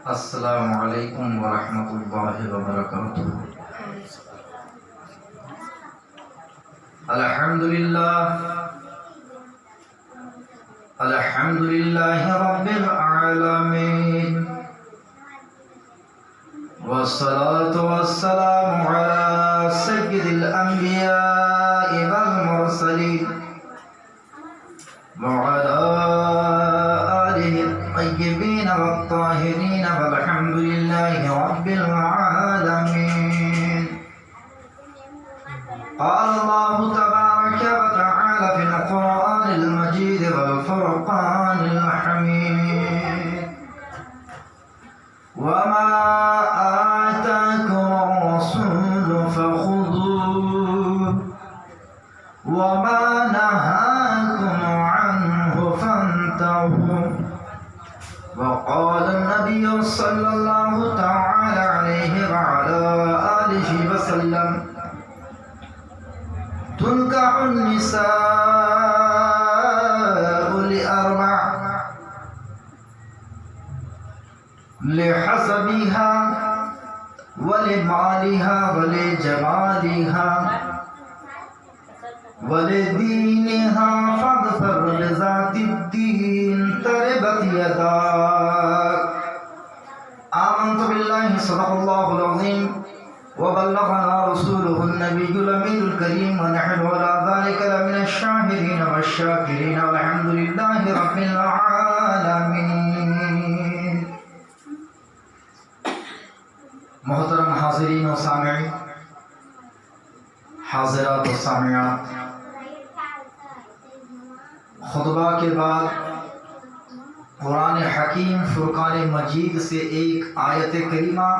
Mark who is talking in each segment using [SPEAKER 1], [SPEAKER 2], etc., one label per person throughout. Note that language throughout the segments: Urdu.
[SPEAKER 1] السلام علیکم ورحمۃ اللہ وبرکاتہ۔ الحمد للہ رب العالمین، والصلاة والسلام على سید الانبیاء والمرسلین وعلى آلہ الطیبین والطاہرین، والحمد للہ رب العالمین۔ قال الله تبارك وتعالى في القرآن المجيد والفرقان الحميد: وما آتاكم الرسول فخذوه وما نهاكم عنه فانتهوا. وقال النبي صلى الله تعالى عليه وعلى آله وسلم: تنكح النساء لأربع: لحسبها ولمالها ولجمالها ولدينها، فاظفر بذات الدين تربت يداك. آمنت بالله صدق الله العظيم وبلغنا رسوله النبي الأمين الكريم، ونحن على ذلك لمن الشاهدين والشاكرين، والحمد لله رب العالمين. محترم حاضرین و سامعین، حاضرات و سامعات، خطبہ کے بعد قرآن حکیم فرقان مجید سے ایک آیت کریمہ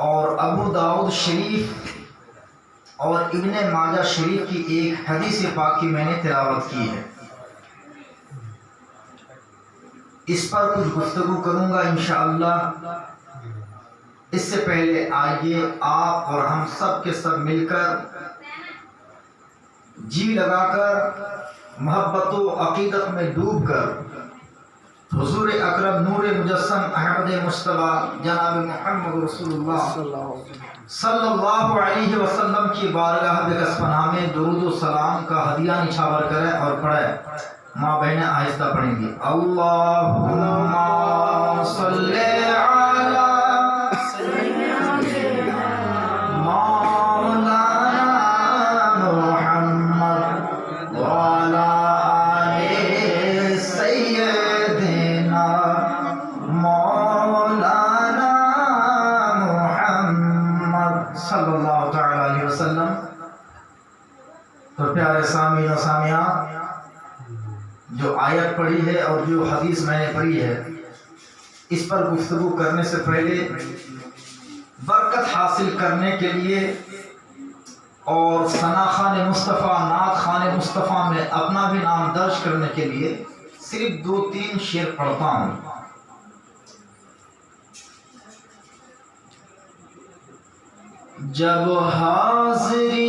[SPEAKER 1] اور ابو داؤد شریف اور ابن ماجہ شریف کی ایک حدیث پاک کی میں نے تلاوت کی ہے، اس پر کچھ گفتگو کروں گا انشاءاللہ۔ اس سے پہلے آئیے آپ اور ہم سب کے سب مل کر جی لگا کر محبت و عقیدت میں ڈوب کر حضور اکرم نور مجسم احمد مصطفیٰ جناب محمد رسول اللہ صلی اللہ علیہ وسلم کی بارگاہ بکس پناہ میں درود و سلام کا ہدیہ نچھاور کریں اور پڑھیں۔ ماں بہنیں آہستہ پڑھیں گی: اللہم صلی علی تو پیارے سامعین و سامعات، جو آیت پڑھی ہے اور جو حدیث میں نے پڑھی ہے، اس پر گفتگو کرنے سے پہلے برکت حاصل کرنے کے لیے اور ثنا خان مصطفیٰ، نعت خان مصطفیٰ میں اپنا بھی نام درج کرنے کے لیے صرف 2-3 شعر پڑھتا ہوں۔ جب حاضری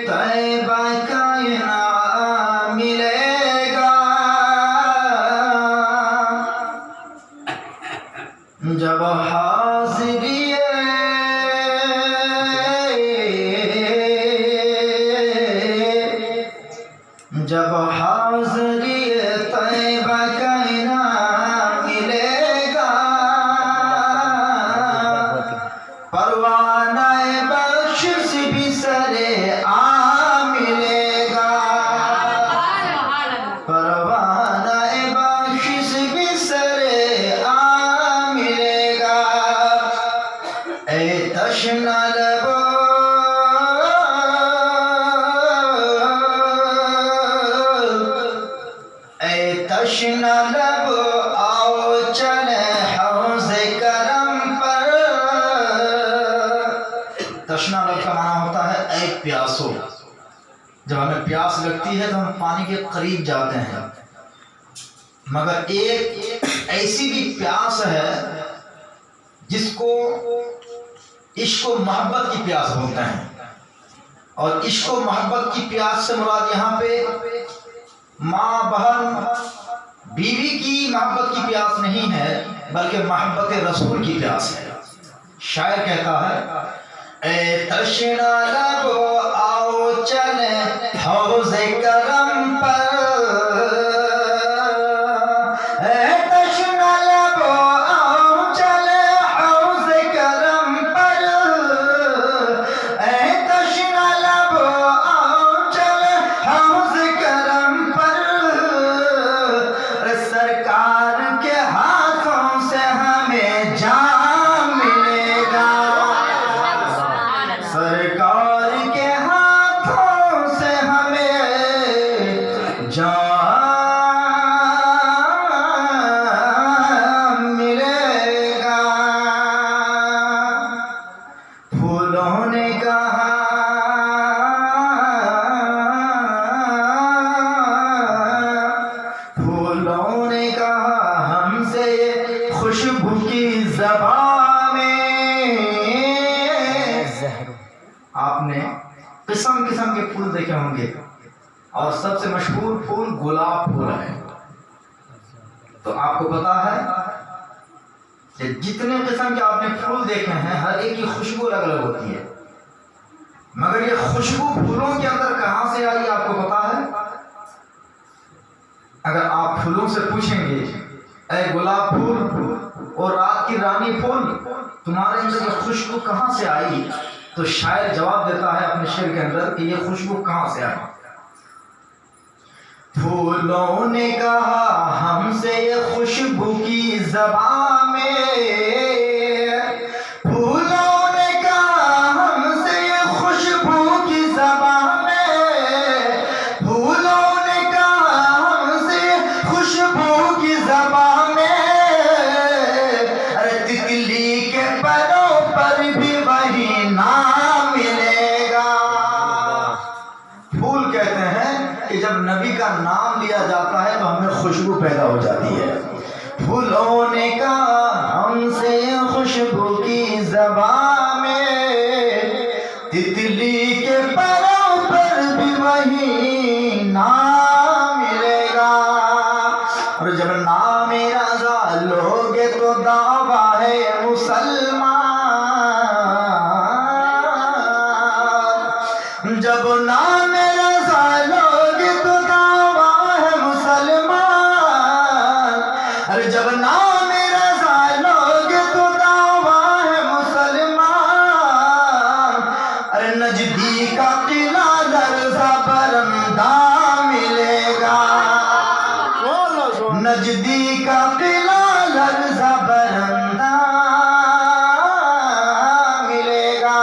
[SPEAKER 1] طیبہ کا انعام ملے گا، جب حاضری طیبہ کا انعام ملے گا، پروانہ بخشش بھی سرے عام ملے گا، پروانہ بخشش بھی سرے عام ملے گا۔ اے تشنہ لبو تشنہ لب آؤ چلے حوض کرم پر۔ تشنہ لب کا معنی ہوتا ہے اے پیاسو۔ جب ہمیں پیاس لگتی ہے تو ہم پانی کے قریب جاتے ہیں، مگر ایک ایسی بھی پیاس ہے جس کو عشق و محبت کی پیاس بولتے ہیں۔ اور عشق و محبت کی پیاس سے مراد یہاں پہ ماں بہن بیوی کی محبت کی پیاس نہیں ہے بلکہ محبت رسول کی پیاس ہے. شاعر کہتا ہے اے تشنا لبو آؤ چلے حوض کرم پر، اے تشنا لبو آؤ چلے حوض کرم پر، اے تشنا لبو آؤ چلے حوض کرم پر، سرکار کے ہاتھوں سے ہمیں جام ملے گا، سرکار کے ہاتھوں سے ہمیں جام ملے گا. پھولوں نے کہا پھولوں نے کہا ہم سے یہ خوشبو کی زبان میں. آپ نے قسم قسم کے پھول دیکھے ہوں گے اور سب سے مشہور پھول گلاب پھول ہے. تو آپ کو پتا ہے کہ جتنے قسم کے آپ نے پھول دیکھے ہیں ہر ایک کی خوشبو الگ الگ ہوتی ہے، مگر یہ خوشبو پھولوں کے اندر کہاں سے آئی آپ کو پتا ہے؟ اگر آپ پھولوں سے پوچھیں گے اے گلاب پھول اور رات کی رانی پھول تمہارے اندر یہ خوشبو کہاں سے آئی، تو شاعر جواب دیتا ہے اپنے شعر کے اندر کہ یہ خوشبو کہاں سے آئی. پھولوں نے کہا ہم سے یہ خوشبو کی زبان میں، پھولوں نے کہا ہم سے یہ خوشبو کی زبان میں، پھولوں نے کہا ہم سے یہ خوشبو کی زبان میں، ارے تتلی کے پروں پر بھی وہی نام ملے گا. پھول کہتے ہیں کہ جب نبی کا نام لیا جاتا ہے تو ہمیں خوشبو پیدا ہو جاتی ہے. پھولوں نے کہا ہم سے خوشبو کی زبان میں، تتلی کے پروں پر بھی وہی نام ملے گا. اور جب نام رضا لوگے تو دعویٰ ہے مسلمان، جب نام رضا لوگے تو دعویٰ ہے مسلمان، ارے جب نام رضا لوگے تو دعویٰ ہے مسلمان، ارے نجدی کا قلعہ لرزہ برندہ ملے گا، نجدی کا قلعہ لرزہ برندہ ملے گا.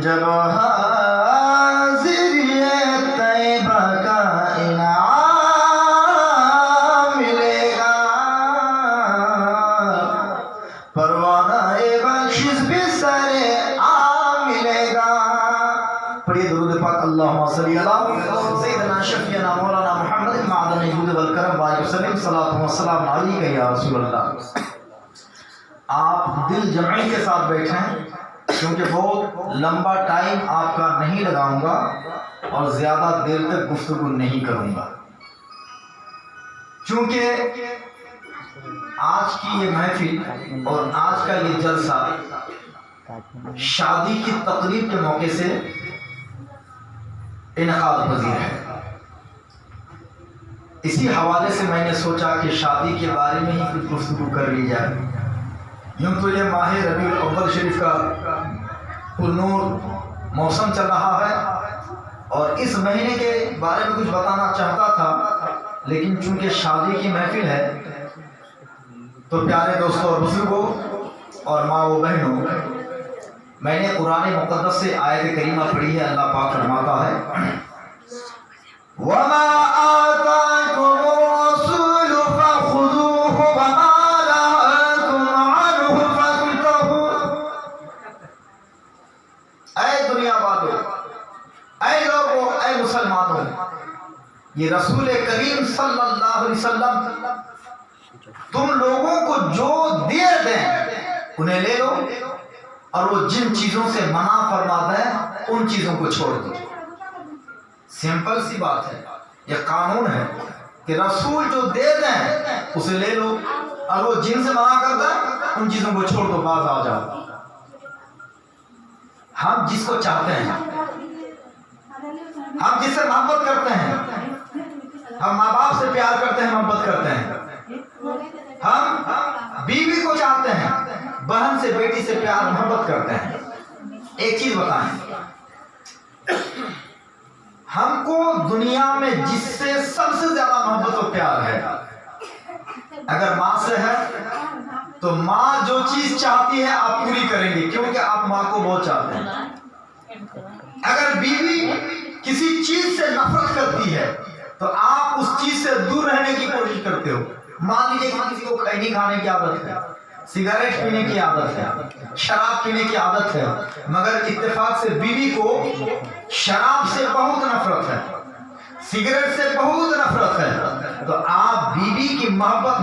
[SPEAKER 1] جب حاضر طیبہ کا انعام ملے گا، پروانہ بخشش بھی سر عام ملے گا. پڑھیے درود پاک اللہم صلی اللہ سیدنا شفیعنا مولانا محمد معدن الجود والکرم بارک وسلم صلاۃ و سلام علیکہ یا رسول اللہ. آپ دل جمعی کے ساتھ بیٹھیں کیونکہ بہت لمبا ٹائم آپ کا نہیں لگاؤں گا اور زیادہ دیر تک گفتگو نہیں کروں گا، چونکہ آج کی یہ محفل اور آج کا یہ جلسہ شادی کی تقریب کے موقع سے انعقاد پذیر ہے. اسی حوالے سے میں نے سوچا کہ شادی کے بارے میں ہی کچھ گفتگو کر لی جائے. یوں تو یہ ماہ ربیع الاول شریف کا پرنور موسم چل رہا ہے اور اس مہینے کے بارے میں کچھ بتانا چاہتا تھا، لیکن چونکہ شادی کی محفل ہے تو پیارے دوستوں اور بزرگوں اور ماں و بہنوں، میں نے قرآن مقدس سے آیت کریمہ پڑھی ہے. اللہ پاک فرماتا ہے وَمَا آتَاكُمُ الرَّسُولُ فَخُذُوهُ وَمَا نَهَاكُمْ عَنْهُ فَانْتَهُوا. اے دنیا والو، اے لوگو، اے مسلمانوں، یہ رسول کریم صلی اللہ علیہ وسلم تم لوگوں کو جو دے دیں انہیں لے لو اور وہ جن چیزوں سے منع فرماتا ہے ان چیزوں کو چھوڑ دو. سمپل سی بات ہے، یہ قانون ہے کہ رسول جو دے دیں اسے لے لو، اور وہ جن سے منع کرتا ہے ان چیزوں کو چھوڑ دو، باز آ جاؤ. ہم جس کو چاہتے ہیں، ہم جس سے محبت کرتے ہیں، ہم ماں باپ سے پیار کرتے ہیں، محبت کرتے ہیں، ہم بیوی کو چاہتے ہیں، بہن سے بیٹی سے پیار محبت کرتے ہیں. ایک چیز بتائیں، ہم کو دنیا میں جس سے سب سے زیادہ محبت و پیار ہے، اگر ماں سے ہے تو ماں جو چیز چاہتی ہے آپ پوری کریں گے کیونکہ آپ ماں کو بہت چاہتے ہیں. اگر بیوی کسی چیز سے نفرت کرتی ہے تو آپ اس چیز سے دور رہنے کی کوشش کرتے ہو. مان لیجیے کہ کسی کو خیری کھانے کی عادت ہے، سگریٹ پینے کی عادت ہے، شراب پینے کی عادت ہے، مگر اتفاق سے بیوی کو شراب سے بہت نفرت ہے، سگریٹ سے بہت نفرت ہے، تو آپ بیوی کی محبت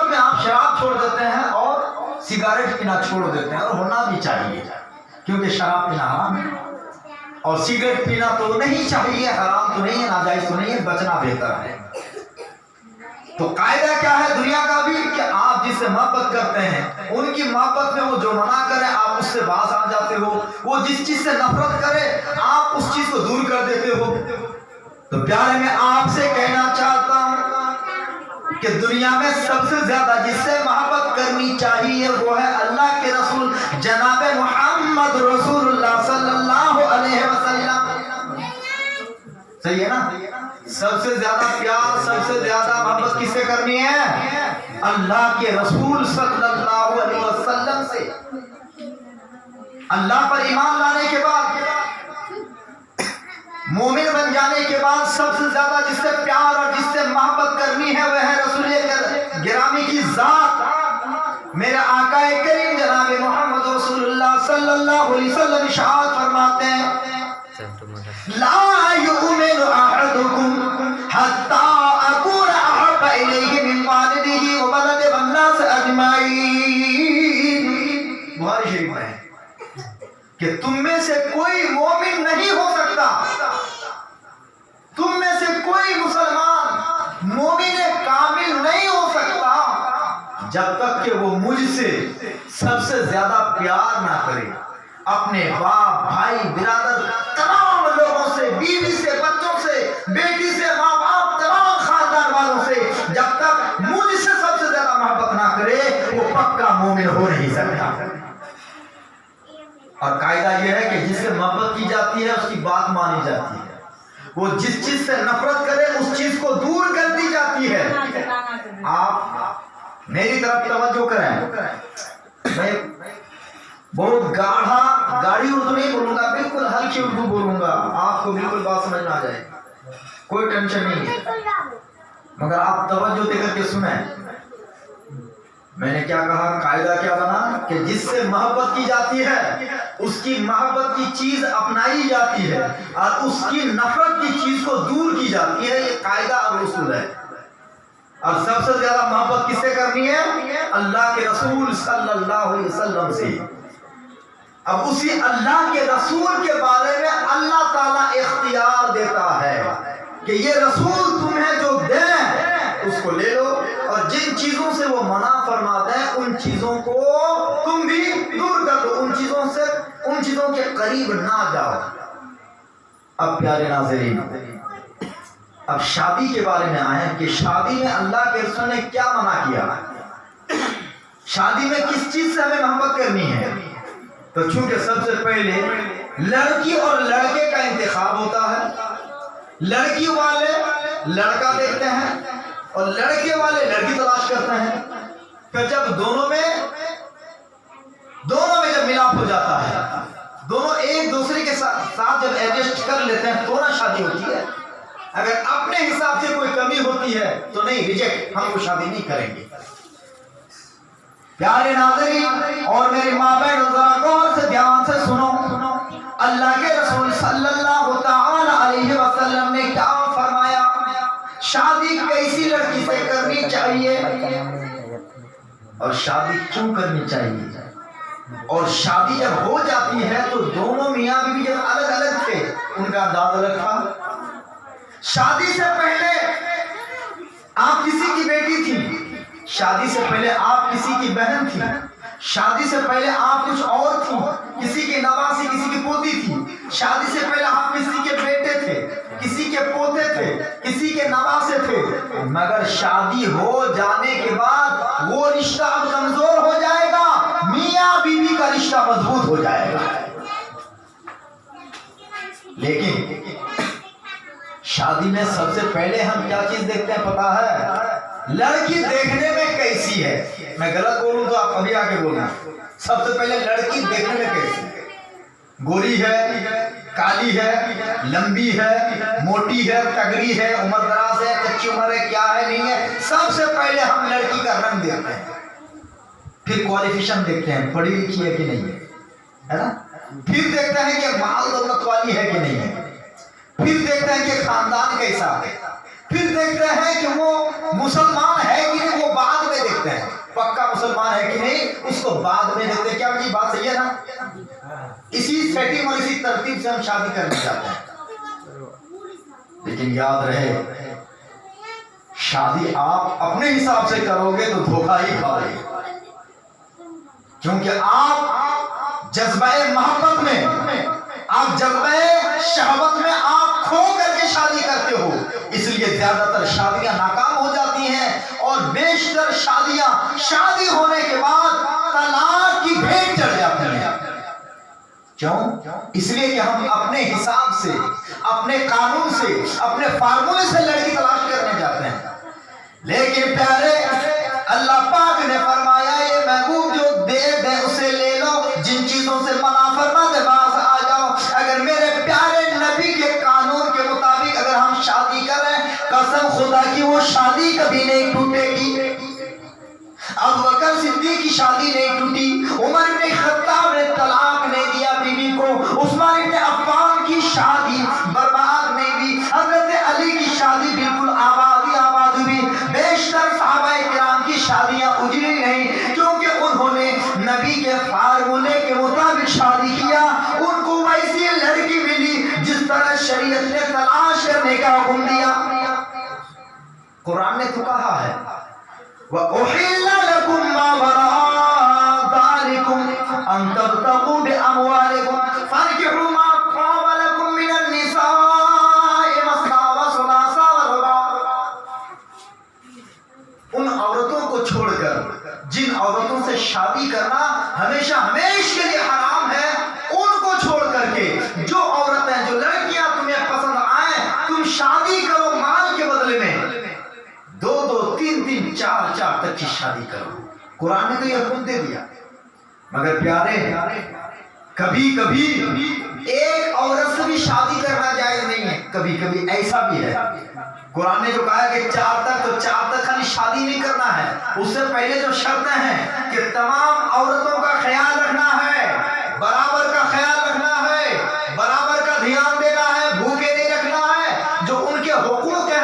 [SPEAKER 1] میں آپ شراب چھوڑ دیتے ہیں اور سگریٹ پینا چھوڑ دیتے ہیں. اور ہونا بھی چاہیے کیونکہ شراب پینا حرام ہے اور سگریٹ پینا تو نہیں چاہیے، حرام تو نہیں ہے، ناجائز تو نہیں ہے، بچنا بہتر ہے. تو قاعدہ کیا ہے دنیا کا بھی کہ آپ جس سے محبت کرتے ہیں ان کی محبت میں وہ جو منع کرے آپ اس سے باز آ جاتے ہو، وہ جس چیز سے نفرت کرے آپ اس چیز کو دور کر دیتے ہو. تو پیارے میں آپ سے کہنا چاہتا ہوں کہ دنیا میں سب سے زیادہ جس سے محبت کرنی چاہیے وہ ہے اللہ کے رسول جناب محمد رسول اللہ صلی اللہ علیہ وسلم. صحیح ہے نا؟ سب سے زیادہ پیار، سب سے زیادہ محبت کس سے کرنی ہے؟ اللہ کے رسول صلی اللہ علیہ وسلم سے. اللہ پر ایمان لانے کے بعد، مومن بن جانے کے بعد سب سے زیادہ جس سے پیار اور جس سے محبت کرنی ہے وہ ہے رسول گرامی کی ذات، میرے آقا کریم جناب محمد رسول اللہ صلی اللہ علیہ وسلم ارشاد فرماتے ہیں لا یؤمن احدکم حتی اکون احب الیہ من والدہ وولدہ والناس اجمعین. بخاری شریف میں ہے کہ تم میں سے کوئی مومن نہیں ہو سکتا، تم میں سے کوئی مسلمان مومن کامل نہیں ہو سکتا جب تک کہ وہ مجھ سے سب سے زیادہ پیار نہ کرے، اپنے باپ، بھائی، برادر، تمام لوگوں سے، بیوی سے، بچوں سے، بیٹی سے، ماں باپ، تمام خاندان والوں سے جب تک مجھ سے سب سے زیادہ محبت نہ کرے وہ پکا مومن ہو نہیں سکتا. اور قاعدہ یہ ہے کہ جس سے محبت کی جاتی ہے اس کی بات مانی جاتی ہے، وہ جس چیز سے نفرت کرے اس چیز کو دور کر دی جاتی ہے. آپ میری طرف توجہ کریں، میں بہت گاڑی اردو نہیں بولوں گا، بالکل ہلکی اردو بولوں گا، آپ کو بالکل بات سمجھ میں آ جائے، کوئی ٹینشن نہیں ہے، مگر آپ توجہ دے کر کے سنیں. میں نے کیا کہا، قاعدہ کیا بنا کہ جس سے محبت کی جاتی ہے اس کی محبت کی چیز اپنائی جاتی ہے اور اس کی نفرت کی چیز کو دور کی جاتی ہے. یہ قاعدہ اور اصول ہے. اور سب سے زیادہ محبت کس سے کرنی ہے؟ اللہ کے رسول صلی اللہ علیہ وسلم سے. اب اسی اللہ کے رسول کے بارے میں اللہ تعالیٰ اختیار دیتا ہے کہ یہ رسول تمہیں جو دیں اس کو لے لو، اور جن چیزوں سے وہ منع فرماتے ہیں ان چیزوں کو تم بھی دور کر دو، ان چیزوں کے قریب نہ جاؤ. اب پیارے ناظرین، اب شادی کے بارے میں آئے کہ شادی میں اللہ کے رسول نے کیا منع کیا، شادی میں کس چیز سے ہمیں محبت کرنی ہے. تو چونکہ سب سے پہلے لڑکی اور لڑکے کا انتخاب ہوتا ہے، لڑکی والے لڑکا دیکھتے ہیں اور لڑکے والے لڑکی تلاش کرتے ہیں. پھر جب دونوں میں جب ملاپ ہو جاتا ہے، دونوں ایک دوسرے کے ساتھ جب ایڈجسٹ کر لیتے ہیں تو نہ شادی ہوتی ہے. اگر اپنے حساب سے کوئی کمی ہوتی ہے تو نہیں، ریجیکٹ، ہم کو شادی نہیں کریں گے. پیارے ناظرین اور میری ماں بہن ذرا غور سے دھیان سے سنو، اللہ کے رسول صلی اللہ تعالی علیہ وسلم نے کیا فرمایا، شادی کیسی لڑکی سے کرنی چاہیے اور شادی کیوں کرنی چاہیے. اور شادی جب ہو جاتی ہے تو دونوں میاں بیوی جب الگ الگ تھے ان کا انداز الگ تھا. شادی سے پہلے آپ کسی کی بیٹی تھی، شادی سے پہلے آپ کسی کی بہن تھی، شادی سے پہلے آپ کچھ اور تھی، کسی کی نواسی کسی کی پوتی تھی، شادی سے پہلے آپ کسی کے بیٹے تھے، کسی کے پوتے تھے، کسی کے نواسے تھے. مگر شادی ہو جانے کے بعد وہ رشتہ اب کمزور ہو جائے گا، میاں بیوی کا رشتہ مضبوط ہو جائے گا. لیکن شادی میں سب سے پہلے ہم کیا چیز دیکھتے ہیں پتا ہے؟ لڑکی دیکھنے میں کیسی ہے. میں غلط بولوں تو آپ ابھی آگے بولنا. سب سے پہلے لڑکی دیکھنے میں کیسی ہے؟ گوری ہے، کالی ہے، لمبی ہے، موٹی ہے، تگڑی ہے، عمر دراز ہے، کچی عمر ہے، کیا ہے نہیں ہے. سب سے پہلے ہم لڑکی کا رنگ دیکھتے ہیں، پھر کوالیفیکیشن دیکھتے ہیں، پڑھی لکھی ہے کہ نہیں ہے نا، پھر دیکھتے ہیں کہ مال دولت والی ہے کہ نہیں ہے، پھر دیکھتے ہیں کہ خاندان کیسا ہے، پھر دیکھتے ہیں کہ وہ مسلمان ہے کہ نہیں، وہ بعد میں دیکھتے ہیں. پکا مسلمان ہے کہ نہیں اس کو بعد میں دیکھتے ہیں. کیا مجھے بات صحیح ہے نا؟ اسی سیٹنگ اور اسی ترتیب سے ہم شادی کرنے جاتے ہیں. لیکن یاد رہے شادی آپ اپنے حساب سے کرو گے تو دھوکہ ہی کھاؤ گے، کیونکہ آپ جذبہ محبت میں، آپ جذبہ شہوت میں آپ کھو کر کے شادی کرتے ہو. اس لیے زیادہ تر شادیاں ناکام ہو جاتی ہیں اور بیشتر شادیاں شادی ہونے کے بعد طلاق کی بھیٹ چڑھ جاتی ہیں. کیوں؟ اس لیے کہ ہم اپنے حساب سے، اپنے قانون سے، اپنے فارمولے سے لڑکی تلاش کرنے جاتے ہیں. لیکن پیارے اللہ پاک نے فرمایا یہ محبوب جو دے دے اسے لے لو، جن چیزوں سے منع فرما دے باز آ جاؤ. اگر میرے پیارے نبی کے قانون کے مطابق اگر ہم شادی کریں، قسم خدا کی وہ شادی کبھی نہیں ٹوٹے گی. ابو بکر صدیق کی شادی نہیں ٹوٹی، عمر بن خطاب نے طلاق نہیں دیا بیوی کو، عثمان بن عفان کی شادی برباد نہیں ہوئی، حضرت علی کی شادی بالکل آباد ہوئی. بیشتر صحابہ کرام کی شادیاں اجڑی نہیں، کیونکہ انہوں نے نبی کے فارمولے کے مطابق شادی کیا. ان کو ویسی لڑکی ملی جس طرح شریعت نے تلاش کرنے کا حکم دیا. قرآن نے تو کہا ہے وَأُحِلَّ لَكُمْ مَا وَرَاءَ ذَلِكُمْ أَن تَبْتَغُوا بِأَمْوَالِكُمْ فَانكِحُوا مَا طَابَ لَكُم مِّنَ النِّسَاءِ مَثْنَىٰ وَثُلَاثَ وَرُبَاعَ. ان عورتوں کو چھوڑ کر جن عورتوں سے شادی کرنا ہمیشہ ہمیشہ کے لیے حرام ہے، ان کو چھوڑ کر کے جو عورتیں، جو لڑکیاں تمہیں پسند آئیں، تم شادی کرو مال کے بدلے میں. دو دو تین تین چار چار تک کی شادی کرو. قرآن نے تو یہ حکم دے دیا. مگر پیارے کبھی کبھی ایک عورت سے بھی شادی کرنا جائز نہیں ہے. کبھی کبھی ایسا بھی ہے. قرآن نے جو کہا ہے کہ چار تک، تو چار تک خالی شادی نہیں کرنا ہے، اس سے پہلے جو شرطیں ہیں کہ تمام عورتوں کا خیال رکھنا ہے، برابر کا خیال رکھنا ہے، برابر کا دھیان دینا ہے، بھوکے نہیں رکھنا ہے، جو ان کے حقوق ہیں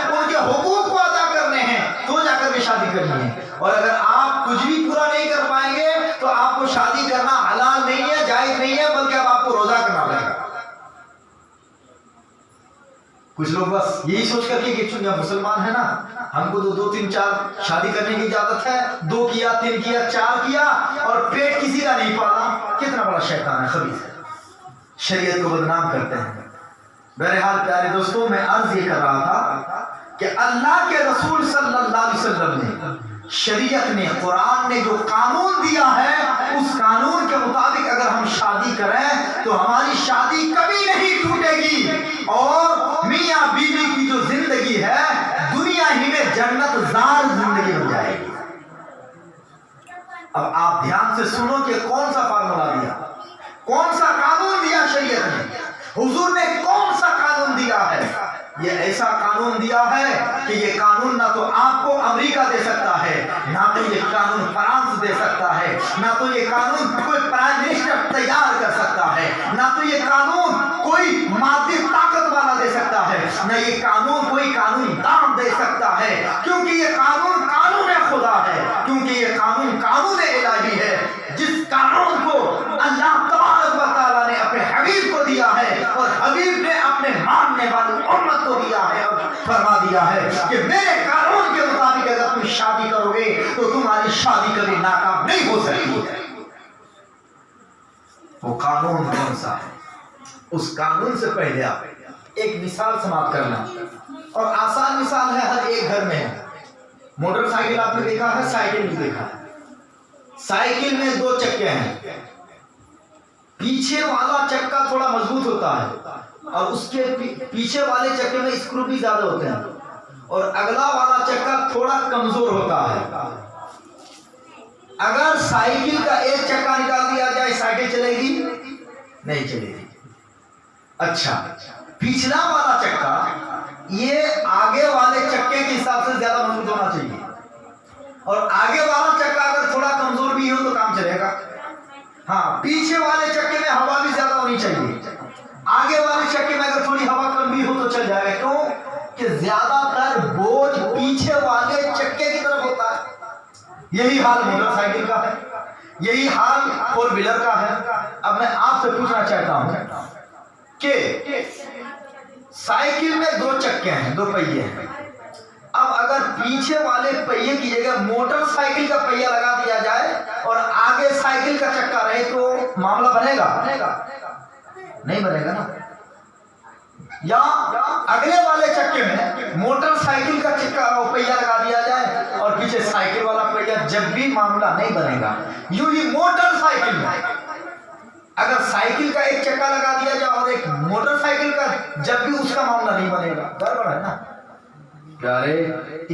[SPEAKER 1] ان کے حقوق کو ادا کرنے ہیں تو جا کر کے شادی کرنی ہے. اور اگر آپ کچھ بھی پورا نہیں کر پائیں گے تو آپ کو شادی کرنا حلال نہیں ہے، جائز نہیں ہے، بلکہ اب آپ کو روزہ کرنا پڑے گا. کچھ لوگ بس یہی سوچ کر کے کہ چونکہ مسلمان ہے نا، ہم کو تو دو تین چار شادی کرنے کی اجازت ہے، 2 کیا 3 کیا 4 کیا اور پیٹ کسی کا نہیں پالا. کتنا بڑا شیطان ہے، خبیث ہے، شریعت کو بدنام کرتے ہیں. بہرحال پیارے دوستوں، میں عرض یہ کر رہا تھا کہ اللہ کے رسول صلی اللہ علیہ وسلم نے، شریعت نے، قرآن نے جو قانون دیا ہے اس قانون کے مطابق اگر ہم شادی کریں تو ہماری شادی کبھی نہیں ٹوٹے گی اور میاں بیوی کی جو زندگی ہے دنیا ہی میں جنت زار زندگی ہو جائے گی. اب آپ دھیان سے سنو کہ کون سا فارمولا دیا، کون سا قانون دیا شریعت نے. حضور نے کون سا قانون دیا ہے؟ یہ ایسا قانون دیا ہے کہ یہ قانون نہ تو آپ کو امریکہ دے سکتا ہے، نہ تو یہ قانون فرانس دے سکتا ہے، نہ تو یہ قانون کوئی پرائم منسٹر تیار کر سکتا ہے، نہ تو یہ قانون کوئی مادی طاقت والا دے سکتا ہے، نہ یہ قانون کوئی قانون دان دے سکتا ہے. کیونکہ یہ قانون قانون خدا ہے، کیونکہ یہ قانون قانون الہی ہے. جس قانون وہ قانون کون سا ہے؟ اس قانون سے پہلے آپ ایک مثال سماعت کرنا، اور آسان مثال ہے، ہر ایک گھر میں ہے۔ موٹر سائیکل آپ نے دیکھا ہے، سائیکل بھی دیکھا ہے۔ سائیکل میں 2 چکے ہیں، پیچھے والا چکا تھوڑا مضبوط ہوتا ہے اور اس کے پیچھے والے چکے میں اسکرو بھی زیادہ ہوتے ہیں، اور اگلا والا چکا تھوڑا کمزور ہوتا ہے۔ اگر سائیکل کا ایک چکا نکال دیا جائے، سائیکل چلے گی؟ نہیں چلے گی۔ اچھا، پچھلا والا چکا یہ آگے والے چکے کے حساب سے زیادہ مضبوط ہونا چاہیے، اور آگے والا چکا اگر تھوڑا کمزور بھی ہو تو کام چلے گا۔ ہاں، پیچھے والے چکے میں ہوا بھی زیادہ ہونی چاہیے، آگے والے چکے میں اگر تھوڑی ہوا کم بھی ہو تو چل جائے گا۔ کیوں کہ زیادہ تر بوجھ پیچھے والے چکے کی طرف ہوتا ہے۔ یہی حال موٹر سائیکل کا ہے، یہی حال 4 ویلر کا ہے۔ اب میں آپ سے پوچھنا چاہتا ہوں کہ سائیکل میں 2 چکے ہیں، 2 پہیے ہیں۔ اب اگر پیچھے والے پہیے کی جگہ موٹر سائیکل کا پہیہ لگا دیا جائے اور آگے سائیکل کا چکا رہے تو معاملہ بنے گا؟ نہیں بنے گا نا۔ یا اگلے والے چکے میں موٹر سائیکل کا چکا پہیہ لگا دیا جائے اور پیچھے سائیکل والا پہیہ، جب بھی معاملہ نہیں بنے گا۔ یوں ہی موٹر سائیکل میں اگر سائیکل کا ایک چکا لگا دیا جائے اور ایک موٹر سائیکل کا، جب بھی اس کا معاملہ نہیں بنے گا، گڑبڑ ہے نا۔ پیارے،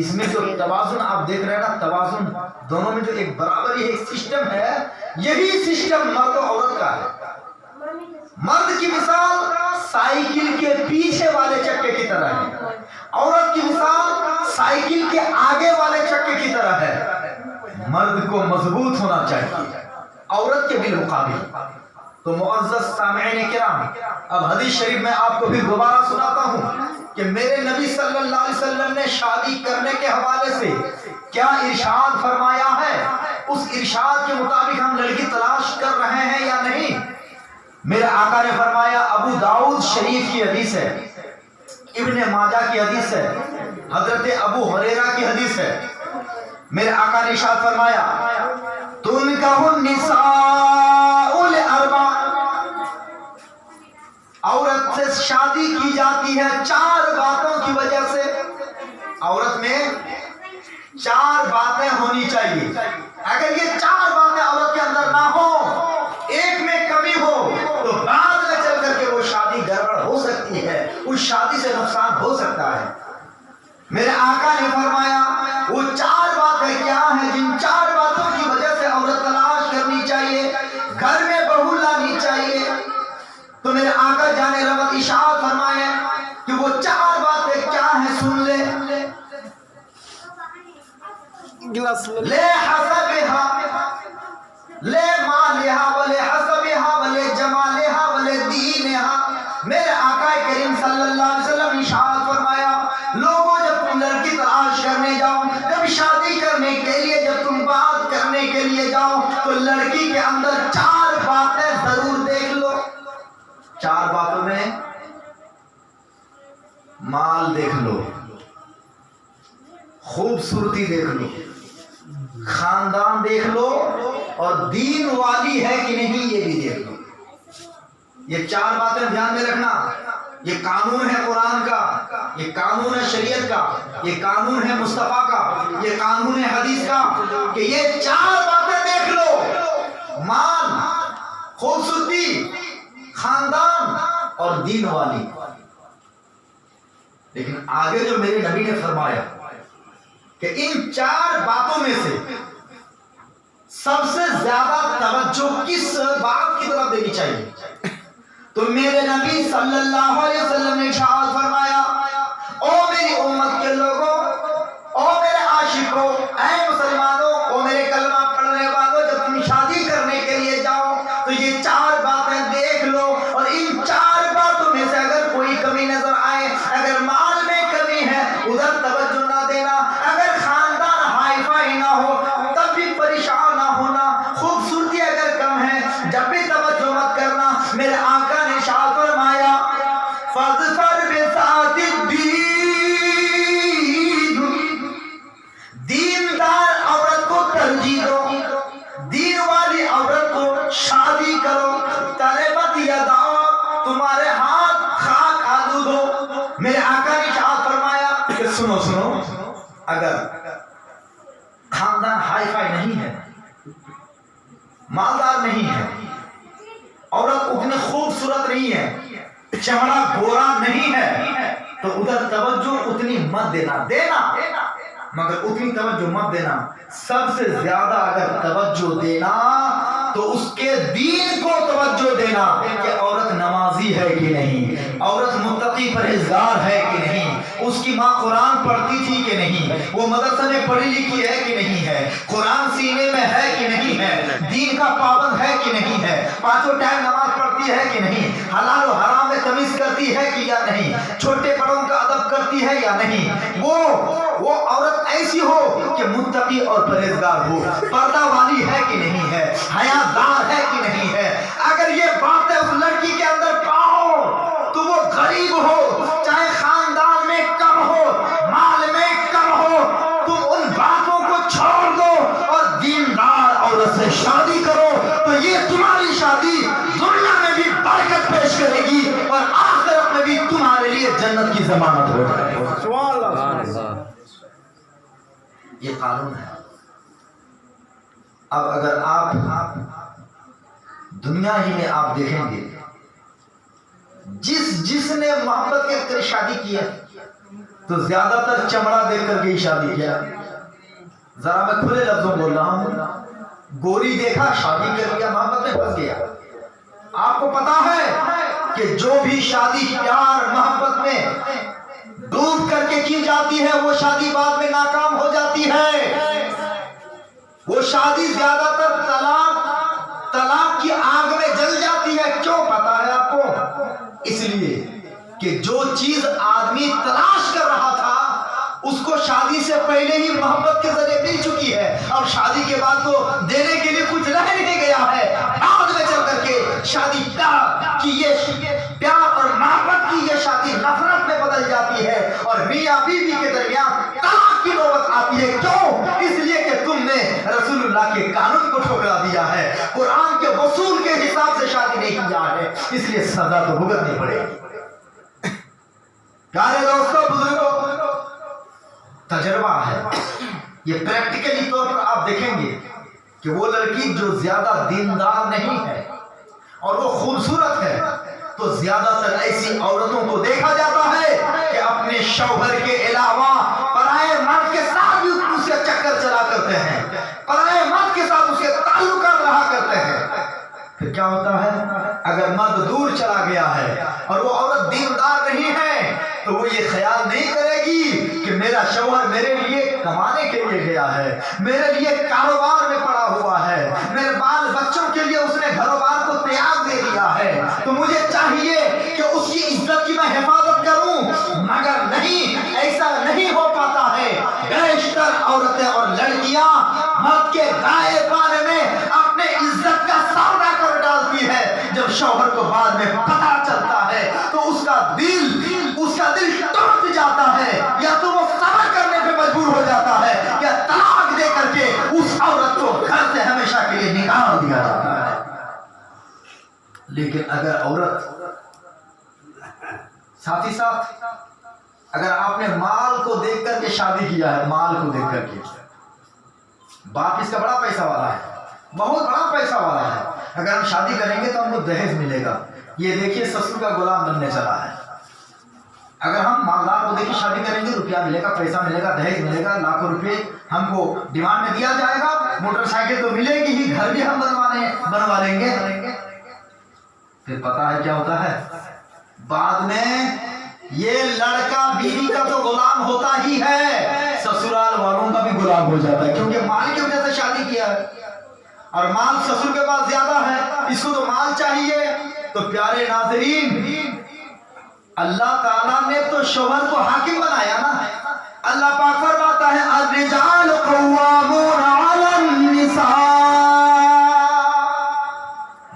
[SPEAKER 1] اس میں جو توازن آپ دیکھ رہے ہیں نا، توازن دونوں میں جو ایک برابری ہے، ایک سسٹم ہے، یہی سسٹم مرد و عورت کا ہے۔ مرد کی مثال سائیکل کے پیچھے والے چکے کی طرح ہے، عورت کی مثال سائیکل کے آگے والے چکے کی طرح ہے۔ مرد کو مضبوط ہونا چاہیے عورت کے بالمقابل۔ تو معزز سامعین کرام، اب حدیث شریف میں آپ کو بھی دوبارہ سناتا ہوں کہ میرے نبی صلی اللہ علیہ وسلم نے شادی کرنے کے حوالے سے کیا ارشاد فرمایا ہے، اس ارشاد کے مطابق ہم لڑکی تلاش کر رہے ہیں یا نہیں۔ میرے آقا نے فرمایا، ابو داؤد شریف کی حدیث ہے، ابن ماجہ کی حدیث ہے، حضرت ابو ہریرہ کی حدیث ہے۔ میرے آقا نے ارشاد فرمایا، تنکح النساء لاربع، عورت سے شادی کی جاتی ہے 4 باتوں کی وجہ سے۔ عورت میں 4 باتیں ہونی چاہیے۔ اگر یہ 4 باتیں عورت کے اندر نہ ہو، ایک میں کمی ہو، تو بعد میں چل کر کے وہ شادی گڑبڑ ہو سکتی ہے، اس شادی سے نقصان ہو سکتا ہے۔ میرے آقا نے فرمایا وہ 4 باتیں کیا ہیں جن 4 باتوں کی وجہ سے عورت تلاش کرنی چاہیے، گھر میں بہو لانی چاہیے۔ تو میرے آقا جان رحمت ارشاد فرمائے کہ وہ 4 باتیں کیا ہیں، سن لے۔ لے حسبہا، لے مالہا، ولے حسبہا، ولے جمالہا، ولے دینہا۔ میرے آقا کریم صلی اللہ علیہ وسلم ارشاد فرمایا، لوگوں جب تم لڑکی تلاش کرنے جاؤ، جب شادی کرنے کے لیے، جب تم بات کرنے کے لیے جاؤ، تو لڑکی کے اندر 4 باتیں ضرور دیکھ لو۔ 4 باتوں میں مال دیکھ لو، خوبصورتی دیکھ لو، خاندان دیکھ لو، اور دین والی ہے کہ نہیں یہ بھی دیکھ لو۔ یہ 4 باتیں دھیان میں رکھنا۔ یہ قانون ہے قرآن کا، یہ قانون ہے شریعت کا، یہ قانون ہے مصطفیٰ کا، یہ قانون ہے حدیث کا کہ یہ 4 باتیں دیکھ لو، مال، خوبصورتی، خاندان اور دین والی۔ لیکن آگے جو میرے نبی نے فرمایا کہ ان 4 باتوں میں سے سب سے زیادہ توجہ کس بات کی طرف دینی چاہیے، تو میرے نبی صلی اللہ علیہ وسلم نے ارشاد فرمایا، او میری امت کے لوگوں، او میرے عاشقوں، اے مسلمانوں، او میرے کلمہ پڑھنے والوں، جب تم شادی کرنے کے لیے جاؤ تو یہ 4 باتیں دیکھ لو، اور ان 4 باتوں میں سے اگر کوئی کمی نظر آئے، اگر مال میں کمی ہے ادھر توجہ نہ دینا، اگر خاندان ہائی فائی نہ ہو تب بھی پریشان نہ ہونا، خوبصورتی اگر کم ہے جب بھی توجہ مت کرنا۔ میرے آقا نے ارشاد فرمایا، فاظفر بذات الدین، دیندار عورت کو ترجیح دو، دین والی عورت کو شادی کرو، تربت یداک، تمہارے ہاتھ خاک آلود ہو۔ میرے آقا نے ارشاد فرمایا کہ سنو اگر خاندان ہائی فائی نہیں ہے، مالدار نہیں ہے، عورت اتنی خوبصورت نہیں ہے، چمڑا گورا نہیں ہے، تو ادھر توجہ اتنی مت دینا مگر اتنی توجہ مت دینا۔ سب سے زیادہ اگر توجہ دینا تو اس کے دین کو توجہ دینا کہ عورت نمازی ہے کہ نہیں، عورت متقی پرہیزگار ہے کہ نہیں، اس کی ماں قرآن پڑھتی تھی کہ نہیں، وہ مدرسے میں پڑھی لکھی ہے کہ نہیں ہے، قرآن سینے میں ہے کہ نہیں ہے، دین کا پابند ہے کہ نہیں ہے، پانچوں ٹائم نماز پڑھتی ہے کہ نہیں، حلال و حرام میں تمیز کرتی ہے کہ یا نہیں، چھوٹے بڑوں کا ادب کرتی ہے یا نہیں۔ وہ عورت ایسی ہو کہ متقی اور پرہیزگار ہو، پردہ والی ہے کہ نہیں ہے، حیادار ہے کہ نہیں ہے۔ اگر یہ باتیں اس لڑکی کے اندر پاؤ تو وہ غریب ہو، چاہے خاندان میں کم ہو، مال میں کم ہو، تم ان باتوں کو چھوڑ دو اور دیندار عورت سے شادی کرو، تو یہ تمہاری شادی دنیا میں بھی برکت پیش کرے گی اور آخرت میں بھی تمہارے لیے جنت کی ضمانت ہو جائے گی۔ سبحان اللہ۔ یہ قانون ہے۔ اب اگر آپ دنیا ہی میں آپ دیکھیں گے، جس نے محبت کے کر شادی کیا تو زیادہ تر چمڑا دیکھ کر کے ہی شادی کیا۔ ذرا میں کھلے لفظوں بول رہا ہوں، گوری دیکھا شادی کر لیا، محبت میں پھنس گیا۔ آپ کو پتا ہے کہ جو بھی شادی پیار محبت میں ڈوب کر کے کی جاتی ہے وہ شادی بعد میں ناکام ہو جاتی ہے۔ وہ شادی زیادہ تر طلاق کی آگ میں جل جاتی ہے۔ کیوں پتا ہے آپ کو؟ اس لیے کہ جو چیز آدمی تلاش کر رہا تھا اس کو شادی سے پہلے ہی محبت کے ذریعے مل چکی ہے، اور شادی کے بعد تو دینے کے لیے کچھ رہ نہیں گیا ہے۔ بعد میں چل کر کے شادی پیار اور محبت کی یہ شادی نفرت میں بدل جاتی ہے اور میاں بیوی کے درمیان طلاق کی نوبت آتی ہے۔ کیوں؟ اس لیے کہ تم نے رسول اللہ کے قانون کو ٹھکرا دیا ہے، قرآن کے اصول کے حساب سے شادی نہیں کیا ہے، اس لیے سزا تو بھگتنی پڑے گی۔ پیارے دوستو، بزرگوں، تجربہ ہے یہ، پریکٹیکلی طور پر آپ دیکھیں گے کہ وہ لڑکی جو زیادہ دیندار نہیں ہے اور وہ خوبصورت ہے تو زیادہ تر ایسی عورتوں کو دیکھا جاتا ہے کہ اپنے شوہر کے علاوہ پرائے مرد کے ساتھ بھی اس کا چکر چلا کرتے ہیں، پرائے مرد کے ساتھ اس کے تعلقات رہا کرتے ہیں۔ پھر کیا ہوتا ہے؟ اگر مرد دور چلا گیا ہے اور وہ عورت دیندار نہیں ہے تو وہ یہ خیال نہیں کرے گی کہ میرا شوہر میرے لیے کمانے کے لیے گیا ہے، میرے لیے کاروبار میں پڑا ہوا ہے، میرے بال بچوں کے لیے اس نے گھروبار کو تیاگ دے دیا ہے، تو مجھے چاہیے کہ اس کی عزت کی میں حفاظت کروں۔ مگر نہیں، ایسا نہیں ہو پاتا ہے۔ بیشتر عورتیں اور لڑکیاں مرد کے دائیں بائیں میں اپنے عزت کا سودا کر ڈالتی ہے۔ جب شوہر کو بعد میں پتہ چلتا ہے تو اس کا دل ٹوٹ جاتا ہے، یا تو وہ صبر کرنے پہ مجبور ہو جاتا ہے یا طلاق دے کر کے اس عورت کو گھر سے ہمیشہ کے لیے نکال دیا جاتا ہے۔ لیکن اگر عورت ساتھ ہی ساتھ اگر آپ نے مال کو دیکھ کر کے شادی کیا ہے، مال کو دیکھ کر کے، باپ اس کا بڑا پیسہ والا ہے، بہت بڑا پیسہ والا ہے، اگر ہم شادی کریں گے تو ہم کو دہیج ملے گا، یہ دیکھیے سسر کا غلام بننے چلا ہے۔ اگر ہم مالدار کو دیکھیں شادی کریں گے، روپیہ ملے گا، پیسہ ملے گا، دہیج ملے گا، لاکھوں روپے ہم کو ڈیمانڈ میں دیا جائے گا، موٹر سائیکل تو ملے گی ہی، گھر بھی ہم بنوا لیں گے۔ پھر پتا ہے کیا ہوتا ہے؟ بعد میں یہ لڑکا بیوی کا تو غلام ہوتا ہی ہے، سسرال والوں کا بھی غلام ہو جاتا ہے، کیونکہ مال کی وجہ سے شادی کیا ہے اور مال سسر کے پاس زیادہ ہے، اس کو تو مال چاہیے۔ تو پیارے ناظرین، اللہ تعالیٰ نے تو شوہر کو حاکم بنایا نا۔ اللہ پاک فرماتا ہے الرجال قوامون علی النساء،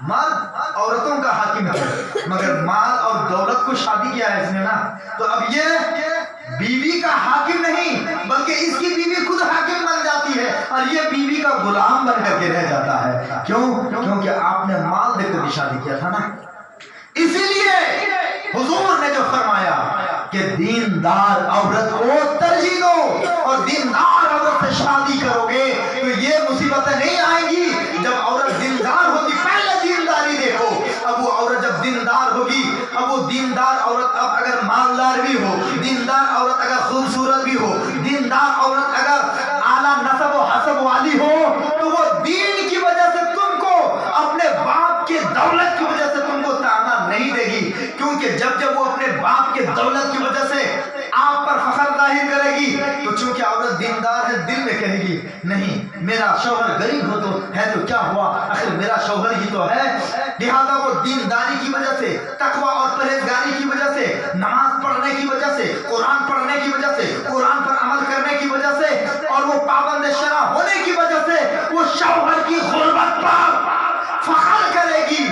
[SPEAKER 1] مرد عورتوں کا حاکم ہے، مگر مال اور دولت کو شادی کیا ہے اس نے نا، تو اب یہ بیوی کا حاکم نہیں بلکہ اس کی بیوی خود حاکم بن جاتی ہے۔ اور یہ بیوی کا غلام بن کر کے رہ جاتا ہے. کیوں؟ کیونکہ آپ نے مال دے کر بھی شادی کیا تھا نا. اسی لیے حضور نے جو فرمایا کہ دیندار عورت کو ترجیح دو اور دیندار عورت سے شادی کرو گے تو یہ مصیبتیں نہیں آئیں گی. جب عورت دیندار ہوگی، پہلے دینداری دیکھو. اب وہ عورت جب دیندار ہوگی، اب وہ دیندار عورت اب اگر مالدار بھی ہو، دیندار عورت اگر خوبصورت بھی ہو، دیندار عورت اگر اعلیٰ نسب و حسب والی ہو، تو وہ دین کی وجہ سے تم کو، اپنے باپ کے دولت کی وجہ سے تم کو تانا نہیں دے گی. کیونکہ جب وہ اپنے باپ کے دولت کی وجہ سے آپ پر فخر ظاہر کرے گی تو چونکہ عورت دیندار ہے، دل میں کہے گی نہیں میرا شوہر غریب ہو تو ہے تو کیا ہوا، آخر میرا شوہر ہی تو ہے. لہذا وہ دینداری کی وجہ سے، تقوی اور پرہیزگاری کی وجہ سے، نماز پڑھنے کی وجہ سے، قرآن پڑھنے کی وجہ سے، قرآن پر عمل کرنے کی وجہ سے اور وہ پابند شرع ہونے کی وجہ سے وہ شوہر کی غربت پر فخر کرے گی.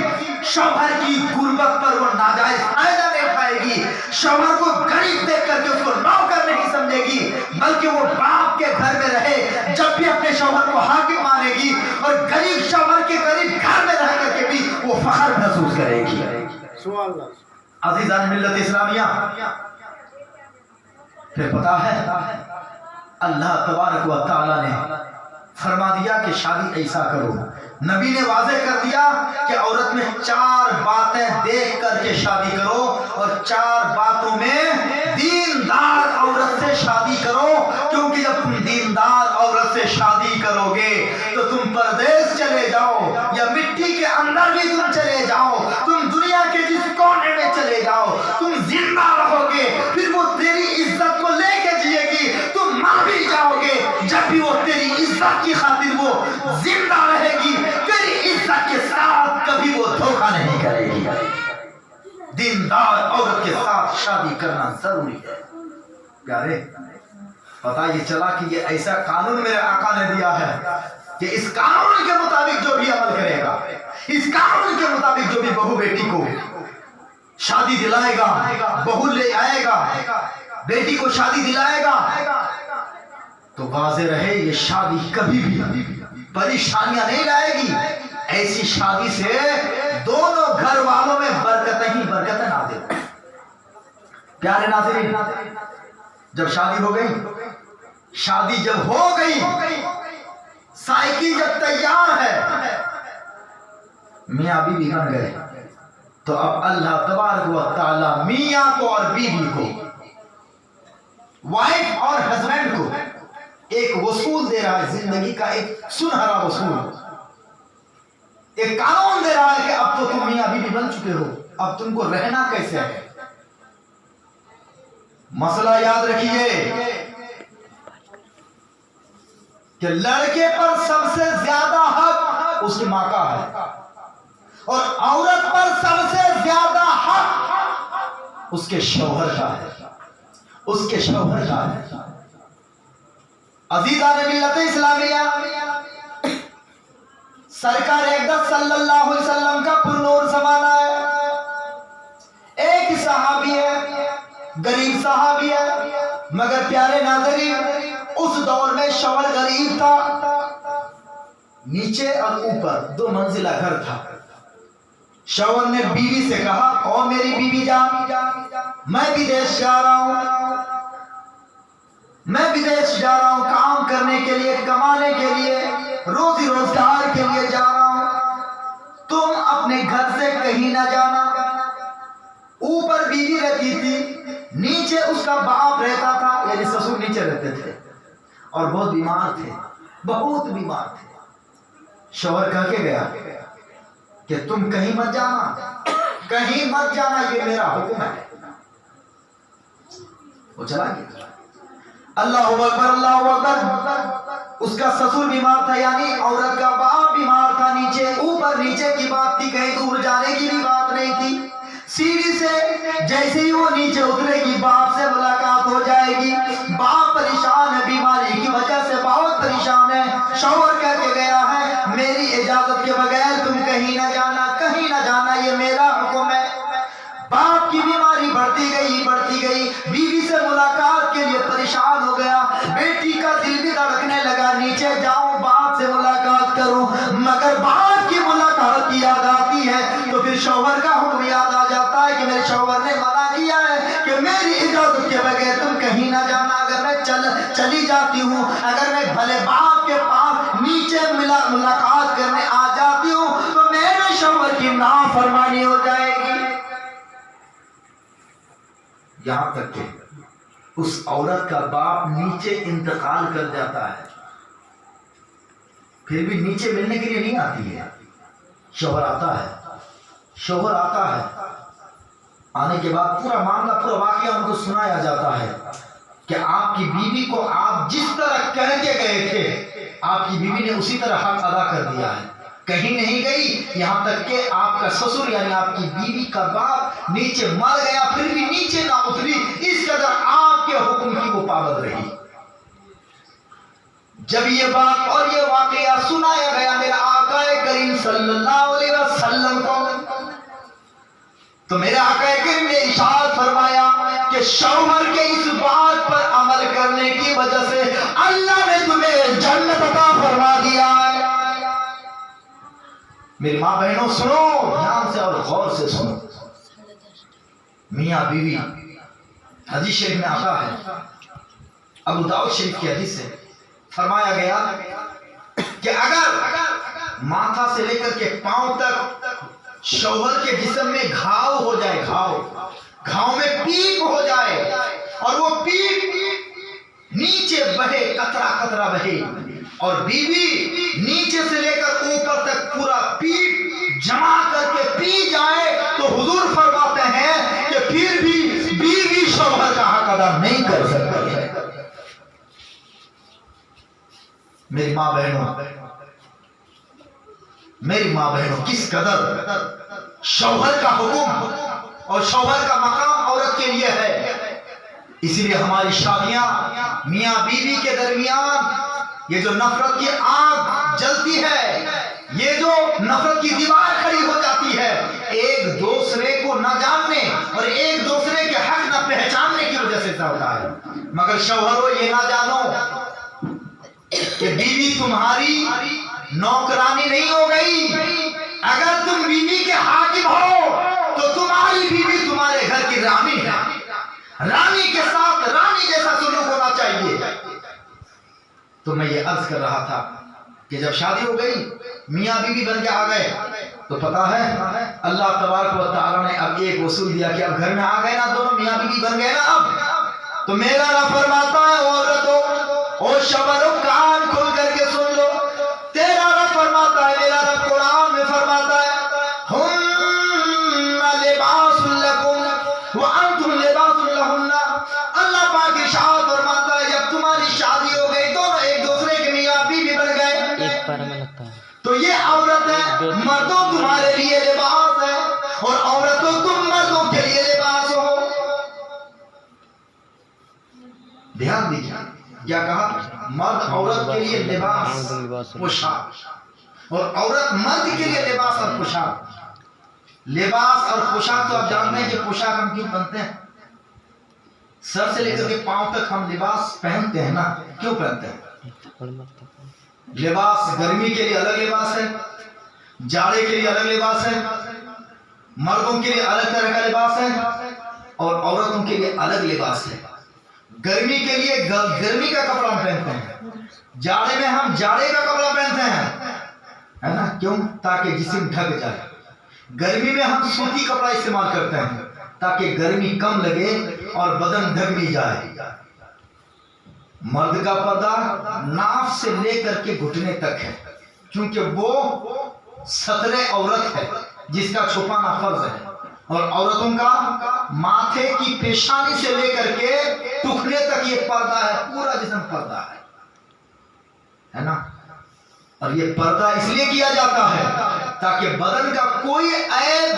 [SPEAKER 1] شوہر کی غربت پر وہ ناجائز فائدہ نہیں اٹھائے گی. شوہر کو غریب دیکھ کر کے اس کو نوکر نہیں سمجھے گی، بلکہ وہ باپ کے گھر میں رہے جب بھی اپنے شوہر کو حاکم مانے گی، اور غریب شوہر کے قریب گھر میں رہ کر کے بھی وہ فخر محسوس کرے گی. عزیزان ملت اسلامیہ، پھر پتا ہے اللہ تبارک و تعالی نے فرما دیا کہ شادی ایسا کرو. نبی نے واضح کر دیا کہ عورت میں 4 باتیں دیکھ کر کے شادی کرو، اور 4 باتوں میں دیندار عورت سے شادی کرو. کیونکہ جب تم دیندار عورت سے شادی کرو گے تو تم پردیس چلے جاؤ یا مٹی کے اندر بھی تم چلے جاؤ، تم دنیا کے جس کونے میں چلے جاؤ، تم زندہ رہو گے. پھر وہ تیری عزت کو لے کے جیے گی. تم مر بھی جاؤ گے، جب بھی وہ تیری عزت کی خاطر وہ زندہ رہے گی. تیری عزت کے ساتھ کبھی وہ دھوکہ نہیں کرے گی. دیندار عورت کے ساتھ شادی کرنا ضروری ہے. پیارے، پتہ یہ چلا کہ یہ ایسا قانون میرے آقا نے دیا ہے کہ اس قانون کے مطابق جو بھی عمل کرے گا، اس قانون کے مطابق جو بھی بہو بیٹی کو شادی دلائے گا، بہو لے آئے گا، بیٹی کو شادی دلائے گا، تو واضح رہے یہ شادی کبھی بھی پریشانیاں نہیں لائے گی. ایسی شادی سے دونوں گھر والوں میں برکتیں ہی برکتیں نازل ہوں. پیارے ناظرین، جب شادی ہو گئی، شادی جب ہو گئی، سائیکل جب تیار ہے، میاں بیوی بن گئے، تو اب اللہ تبارک و تعالی میاں کو اور بیوی کو، وائف اور ہسبینڈ کو ایک وصول دے رہا ہے، زندگی کا ایک سنہرا وصول، ایک قانون دے رہا ہے کہ اب تو تم میاں بیوی بن چکے ہو، اب تم کو رہنا کیسے ہے. مسئلہ یاد رکھیے کہ لڑکے پر سب سے زیادہ حق اس کی ماں کا ہے، اور عورت پر سب سے زیادہ حق اس کے شوہر کا ہے، اس کے شوہر کا ہے. عزیزان ملت اسلامیہ، سرکار اقدس صلی اللہ علیہ وسلم کا پرنور زمانہ ہے. ایک صحابی ہے، غریب صحابی ہے، مگر پیارے ناظرین اس دور میں شوہر غریب تھا. نیچے اور اوپر 2 منزلہ گھر تھا. شوہر نے بیوی سے کہا، او میری بیوی جان، میں بدیش جا رہا ہوں، میں بدیش جا رہا ہوں کام کرنے کے لیے، کمانے کے لیے، روزی روزگار کے لیے جا رہا ہوں، تم اپنے گھر سے کہیں نہ جانا. اوپر بیوی رہتی تھی، نیچے اس کا باپ رہتا تھا، یعنی سسر نیچے رہتے تھے، اور بہت بیمار تھے، بہت بیمار تھے. شوہر کہہ کے گیا کہ تم کہیں مت جانا، کہیں مت جانا، یہ میرا حکم ہے. وہ چلا گیا. اللہ اکبر، اللہ اکبر. اس کا سسر بیمار تھا، یعنی عورت کا باپ بیمار تھا. نیچے اوپر نیچے کی بات تھی، کہیں دور جانے کی بھی بات نہیں تھی. سیڑھی سے جیسے ہی وہ نیچے اترے گی، باپ سے ملاقات ہو جائے گی. باپ پریشان ہے، بیماری کی وجہ سے بہت پریشان ہے. شوہر کہہ کے گیا ہے میری اجازت کے بغیر تم کہیں نہ جانا، کہیں نہ جانا، یہ میرا حکم ہے. باپ کی بیماری بڑھتی گئی. بیوی سے ملاقات کے لیے پریشان ہو گیا. بیٹی کا دل بھی دھڑکنے لگا, نیچے جاؤں باپ سے ملاقات کروں, مگر باپ کی ملاقات کی یاد آتی ہے تو پھر شوہر کا حکم یاد آ جاتا ہے کہ میرے شوہر نے منع کیا ہے کہ میری اجازت کے بغیر تم کہیں نہ جانا. اگر میں چلی جاتی ہوں, اگر میں بھلے باپ کے پاس نیچے ملاقات کرنے آ جاتی ہوں تو میرے شوہر کی نافرمانی ہو جائے گی. یہاں تک کہ اس عورت کا باپ نیچے انتقال کر جاتا ہے, پھر بھی نیچے ملنے کے لیے نہیں آتی ہے. شوہر آتا ہے. آنے کے بعد پورا معاملہ, پورا واقعہ ان کو سنایا جاتا ہے کہ آپ کی بیوی کو آپ جس طرح کہہ کے گئے تھے, آپ کی بیوی نے اسی طرح حق ادا کر دیا ہے, کہیں نہیں گئی. یہاں تک کہ آپ کا سسر یعنی آپ کی بیوی کا باپ نیچے مر گیا, پھر بھی نیچے نہ اتری. اس قدر آپ کے حکم کی وہ پابند رہی. جب یہ بات اور یہ واقعہ سنایا گیا میرے آقا کریم صلی اللہ علیہ وسلم کو, تو میرے آقا کریم نے ارشاد فرمایا کہ شوہر کے اس بات پر عمل کرنے کی وجہ سے اللہ نے تمہیں جنت عطا فرما دیا ہے. میری ماں بہنوں سنو, دھیان سے اور غور سے سنو. میاں بیوی, حدیث شریف میں آتا ہے, ابو داؤد شریف کی حدیث سے فرمایا گیا کہ اگر ماتھا سے لے کر کے پاؤں تک شوہر کے جسم میں گھاؤ ہو جائے, گھاؤ میں پیپ ہو جائے, اور وہ پیپ نیچے بہے, قطرہ بہے, اور بیوی نیچے سے لے کر اوپر تک پورا پیپ جمع کر کے پی جائے, تو حضور فرماتے ہیں کہ پھر بھی بیوی شوہر کا حق ادا نہیں کر سکتی ہے. میری ماں بہنوں, کس قدر شوہر کا حکم اور شوہر کا مقام عورت کے لیے ہے. اسی لیے ہماری شادیاں میاں بیوی کے درمیان یہ جو نفرت کی آگ جلتی ہے, یہ جو نفرت کی دیوار کھڑی ہو جاتی ہے, ایک دوسرے کو نہ جاننے اور ایک دوسرے کے حق نہ پہچاننے کی وجہ سے ہوتا ہے. مگر شوہروں یہ نہ جانو کہ بیوی تمہاری نوکرانی نہیں ہو گئی. اگر تم بیوی کے حاکم ہو تو تمہاری بیوی تمہارے گھر کی رانی ہے. رانی کے ساتھ رانی جیسا سلوک ہونا چاہیے. تو میں یہ عرض کر رہا تھا کہ جب شادی ہو گئی, میاں بیوی بن کے آ گئے, تو پتا ہے اللہ تبارک و تعالیٰ نے اب ایک اصول دیا کہ اب گھر میں آ گئے نا, دونوں میاں بیوی بن گئے نا, اب تو میرا رب فرماتا ہے عورتوں اور شوہروں کان کھول کر کے سن لو, تیرا رب فرماتا ہے, میرا رب قرآن میں فرماتا ہے ہن لباس لکم وانتم لباس لہن. اللہ پاک ارشاد فرماتا ہے جب تمہاری شادی ہو گئی, دونوں ایک دوسرے کے میاں بیوی بن گئے, تو یہ عورتیں مردوں تمہارے لیے لباس ہے اور عورتوں تم مردوں کے لیے لباس ہو. دھیان دیجیے کیا کہا, مرد عورت کے لیے لباس پوشاک اور عورت مرد کے لیے لباس اور پوشاک. لباس اور پوشاک تو آپ جانتے ہیں کہ پوشاک ہم کیوں پہنتے ہیں, سر سے لے کر کے پاؤں تک ہم لباس پہنتے ہیں نا, کیوں پہنتے ہیں؟ لباس گرمی کے لیے الگ لباس ہے, جاڑے کے لیے الگ لباس ہے, مردوں کے لیے الگ طرح کا لباس ہے اور عورتوں کے لیے الگ لباس ہے. گرمی کے لیے گرمی کا کپڑا ہم پہنتے ہیں, جاڑے میں ہم جاڑے کا کپڑا پہنتے ہیں, ہے نا, کیوں؟ تاکہ جسم ڈھک جائے. گرمی میں ہم سوتی کپڑا استعمال کرتے ہیں تاکہ گرمی کم لگے اور بدن ڈھک بھی جائے. مرد کا پردہ ناف سے لے کر کے گھٹنے تک ہے, کیونکہ وہ ستر عورت ہے جس کا چھپانا فرض ہے, اور عورتوں کا ماتھے کی پیشانی سے لے کر کے ٹخنے تک یہ پردہ ہے, پورا جسم پردہ ہے نا. اور یہ پردہ اس لیے کیا جاتا ہے تاکہ بدن کا کوئی عیب,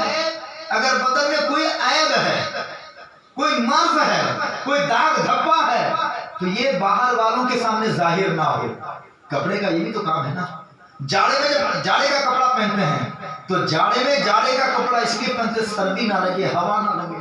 [SPEAKER 1] اگر بدن میں کوئی عیب ہے, کوئی مرض ہے, کوئی داغ دھبا ہے, تو یہ باہر والوں کے سامنے ظاہر نہ ہو. کپڑے کا یہ بھی تو کام ہے نا. جاڑے میں جب جاڑے کا کپڑا پہنتے ہیں تو جاڑے میں جاڑے کا کپڑا اس لیے پہنتے سردی نہ لگے, ہوا نہ لگے.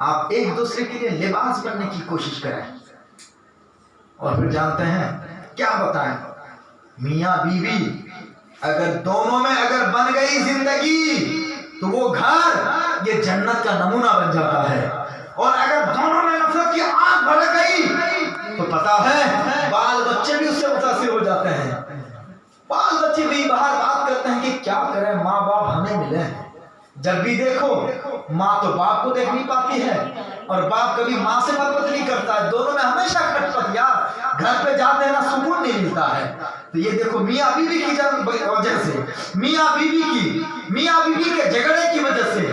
[SPEAKER 1] آپ ایک دوسرے کے لیے لباس بننے کی کوشش کریں. اور پھر جانتے ہیں کیا بتائیں, میاں بیوی اگر دونوں میں اگر بن گئی زندگی تو وہ گھر یہ جنت کا نمونہ بن جاتا ہے. اور اگر دونوں میں نفرت کی آگ بھڑک گئی تو پتا ہے بال بچے بھی اس سے متاثر ہو جاتے ہیں. بال بچے بھی باہر بات کرتے ہیں کہ کیا کریں, ماں باپ ہمیں ملے ہیں. جب بھی دیکھو ماں تو باپ کو دیکھ نہیں پاتی ہے اور باپ کبھی ماں سے محبت نہیں کرتا ہے. دونوں میں ہمیشہ کھٹ پٹ, یار گھر پہ جاتے ہیں نا سکون نہیں ملتا ہے. تو یہ دیکھو میاں بیوی کی وجہ سے, میاں بیوی کے جھگڑے کی وجہ سے